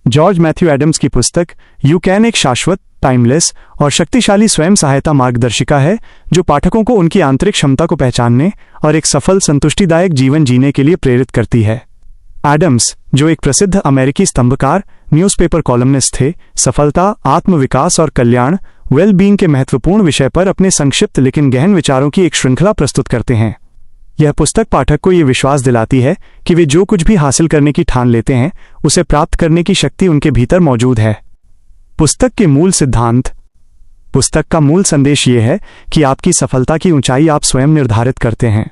George Matthew Adams की पुस्तक you can एक शाश्वत, टाइमलेस और शक्तिशाली स्वयं सहायता मार्गदर्शिका है जो पाठकों को उनकी आंतरिक क्षमता को पहचानने और एक सफल, संतुष्टिदायक जीवन जीने के लिए प्रेरित करती है। एडम्स, जो एक प्रसिद्ध अमेरिकी स्तंभकार, न्यूज़पेपर कॉलमनिस्ट थे, सफलता, आत्मविकास और कल्याण, वेल बीइंग के महत्वपूर्ण विषय पर अपने संक्षिप्त लेकिन गहन विचारों की एक श्रृंखला प्रस्तुत करते हैं। यह पुस्तक पाठक को यह विश्वास दिलाती है कि वे जो कुछ भी हासिल करने की ठान लेते हैं, उसे प्राप्त करने की शक्ति उनके भीतर मौजूद है। पुस्तक के मूल सिद्धांत। पुस्तक का मूल संदेश यह है कि आपकी सफलता की ऊंचाई आप स्वयं निर्धारित करते हैं।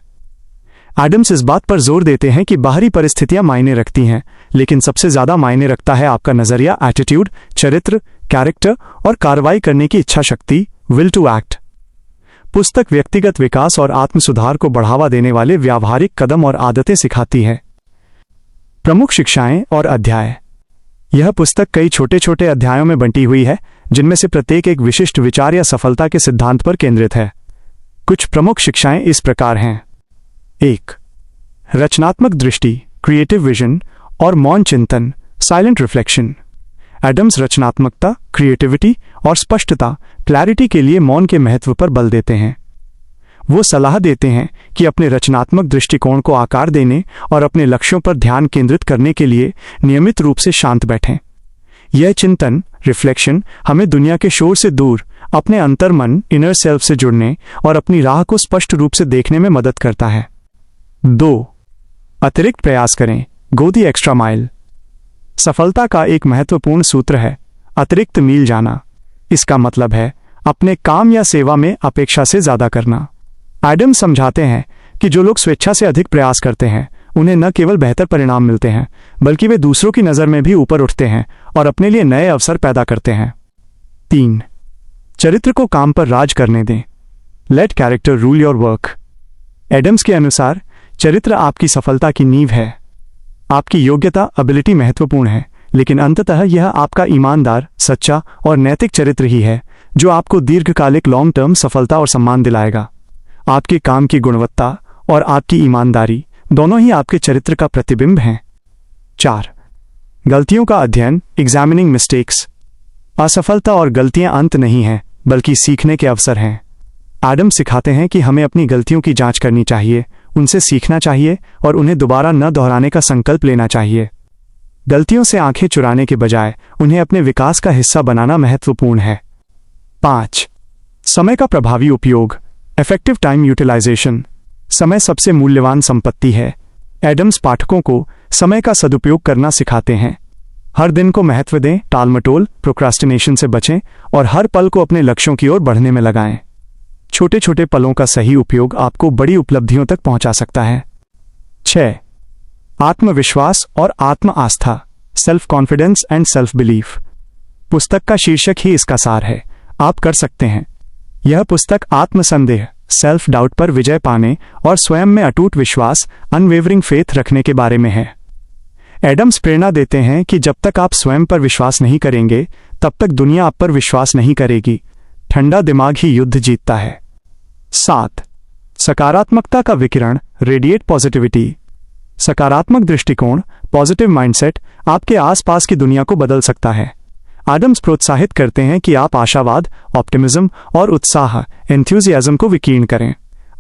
एडम्स इस बात पर जोर देते हैं कि बाहरी परिस्थितियां मायने रखती हैं, लेकिन सबसे ज्यादा मायने रखता है आपका नजरिया, एटीट्यूड, चरित्र, कैरेक्टर और कार्रवाई करने की इच्छा शक्ति, विल टू एक्ट। पुस्तक व्यक्तिगत विकास और आत्म सुधार को बढ़ावा देने वाले व्यावहारिक कदम और आदतें सिखाती है। प्रमुख शिक्षाएं और अध्याय। यह पुस्तक कई छोटे छोटे अध्यायों में बंटी हुई है, जिनमें से प्रत्येक एक विशिष्ट विचार या सफलता के सिद्धांत पर केंद्रित है। कुछ प्रमुख शिक्षाएं इस प्रकार हैं। 1. रचनात्मक दृष्टि, क्रिएटिव विजन और मौन चिंतन, साइलेंट रिफ्लेक्शन। एडम्स रचनात्मकता, क्रिएटिविटी और स्पष्टता, क्लैरिटी के लिए मौन के महत्व पर बल देते हैं। वो सलाह देते हैं कि अपने रचनात्मक दृष्टिकोण को आकार देने और अपने लक्ष्यों पर ध्यान केंद्रित करने के लिए नियमित रूप से शांत बैठें। यह चिंतन, रिफ्लेक्शन, हमें दुनिया के शोर से दूर अपने अंतर्मन, इनर सेल्फ से जुड़ने और अपनी राह को स्पष्ट रूप से देखने में मदद करता है। 2. अतिरिक्त प्रयास करें, गो द एक्स्ट्रा माइल। सफलता का एक महत्वपूर्ण सूत्र है अतिरिक्त मील जाना। इसका मतलब है अपने काम या सेवा में अपेक्षा से ज्यादा करना। एडम्स समझाते हैं कि जो लोग स्वेच्छा से अधिक प्रयास करते हैं, उन्हें न केवल बेहतर परिणाम मिलते हैं, बल्कि वे दूसरों की नज़र में भी ऊपर उठते हैं और अपने लिए नए अवसर पैदा करते हैं। 3. चरित्र को काम पर राज करने दें, let character rule your work. Adams के अनुसार चरित्र आपकी सफलता की नींव है। आपकी योग्यता, एबिलिटी महत्वपूर्ण है, लेकिन अंततः यह आपका ईमानदार, सच्चा और नैतिक चरित्र ही है जो आपको दीर्घकालिक लॉन्ग टर्म सफलता और सम्मान दिलाएगा। आपके काम की गुणवत्ता और आपकी ईमानदारी दोनों ही आपके चरित्र का प्रतिबिंब हैं। 4. गलतियों का अध्ययन, एग्जामिनिंग मिस्टेक्स। असफलता और गलतियां अंत नहीं हैं, बल्कि सीखने के अवसर हैं। एडम्स सिखाते हैं कि हमें अपनी गलतियों की जांच करनी चाहिए, उनसे सीखना चाहिए और उन्हें दोबारा न दोहराने का संकल्प लेना चाहिए। गलतियों से आंखें चुराने के बजाय उन्हें अपने विकास का हिस्सा बनाना महत्वपूर्ण है। 5. समय का प्रभावी उपयोग, इफेक्टिव टाइम यूटिलाइजेशन। समय सबसे मूल्यवान संपत्ति है। एडम्स पाठकों को समय का सदुपयोग करना सिखाते हैं। हर दिन को महत्व दें, टालमटोल, प्रोक्रास्टिनेशन से बचें और हर पल को अपने लक्ष्यों की ओर बढ़ने में लगाएं। छोटे छोटे पलों का सही उपयोग आपको बड़ी उपलब्धियों तक पहुंचा सकता है। 6. आत्मविश्वास और आत्म आस्था, self confidence and self belief. पुस्तक का शीर्षक ही इसका सार है, आप कर सकते हैं। यह पुस्तक आत्मसंदेह, सेल्फ डाउट पर विजय पाने और स्वयं में अटूट विश्वास, अनवेवरिंग फेथ रखने के बारे में है। एडम्स प्रेरणा देते हैं कि जब तक आप स्वयं पर विश्वास नहीं करेंगे, तब तक दुनिया आप पर विश्वास नहीं करेगी। ठंडा दिमाग ही युद्ध जीतता है। 7. सकारात्मकता का विकिरण, रेडिएट पॉजिटिविटी। सकारात्मक दृष्टिकोण, पॉजिटिव माइंडसेट आपके आसपास की दुनिया को बदल सकता है। एडम्स प्रोत्साहित करते हैं कि आप आशावाद, ऑप्टिमिज्म और उत्साह, एंथुसियाज्म को विकीर्ण करें।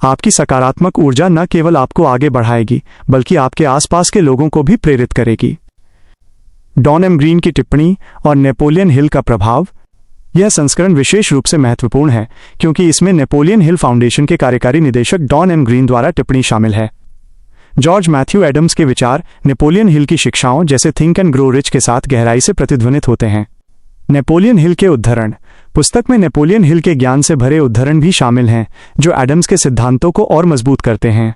आपकी सकारात्मक ऊर्जा न केवल आपको आगे बढ़ाएगी, बल्कि आपके आसपास के लोगों को भी प्रेरित करेगी। डॉन एम ग्रीन की टिप्पणी और नेपोलियन हिल का प्रभाव। यह संस्करण विशेष रूप से महत्वपूर्ण है क्योंकि इसमें नेपोलियन हिल फाउंडेशन के कार्यकारी निदेशक डॉन एम ग्रीन द्वारा टिप्पणी शामिल है। जॉर्ज मैथ्यू एडम्स के विचार नेपोलियन हिल की शिक्षाओं जैसे थिंक एंड ग्रो रिच के साथ गहराई से प्रतिध्वनित होते हैं। नेपोलियन हिल के उद्धरण। पुस्तक में नेपोलियन हिल के ज्ञान से भरे उद्धरण भी शामिल हैं जो एडम्स के सिद्धांतों को और मजबूत करते हैं।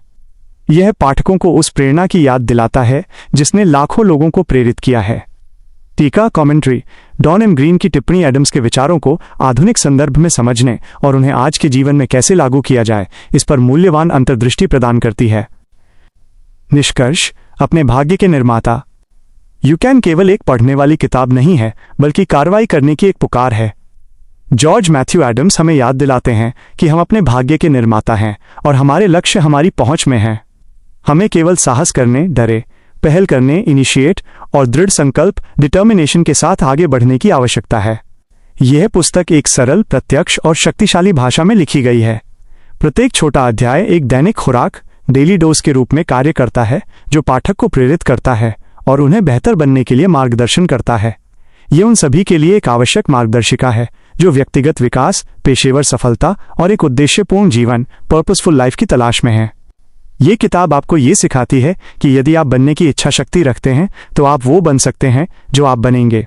यह पाठकों को उस प्रेरणा की याद दिलाता है जिसने लाखों लोगों को प्रेरित किया है। टीका, कमेंट्री। डॉन एम ग्रीन की टिप्पणी एडम्स के विचारों को आधुनिक संदर्भ में समझने और उन्हें आज के जीवन में कैसे लागू किया जाए, इस पर मूल्यवान अंतर्दृष्टि प्रदान करती है। निष्कर्ष, अपने भाग्य के निर्माता। यू कैन केवल एक पढ़ने वाली किताब नहीं है, बल्कि कार्रवाई करने की एक पुकार है। जॉर्ज मैथ्यू एडम्स हमें याद दिलाते हैं कि हम अपने भाग्य के निर्माता हैं और हमारे लक्ष्य हमारी पहुंच में हैं। हमें केवल साहस करने, डरे, पहल करने, इनिशिएट और दृढ़ संकल्प, डिटर्मिनेशन के साथ आगे बढ़ने की आवश्यकता है। यह पुस्तक एक सरल, प्रत्यक्ष और शक्तिशाली भाषा में लिखी गई है। प्रत्येक छोटा अध्याय एक दैनिक खुराक, डेली डोज के रूप में कार्य करता है, जो पाठक को प्रेरित करता है और उन्हें बेहतर बनने के लिए मार्गदर्शन करता है। ये उन सभी के लिए एक आवश्यक मार्गदर्शिका है जो व्यक्तिगत विकास, पेशेवर सफलता और एक उद्देश्यपूर्ण जीवन, पर्पसफुल लाइफ की तलाश में है। ये किताब आपको ये सिखाती है कि यदि आप बनने की इच्छा शक्ति रखते हैं तो आप वो बन सकते हैं जो आप बनेंगे।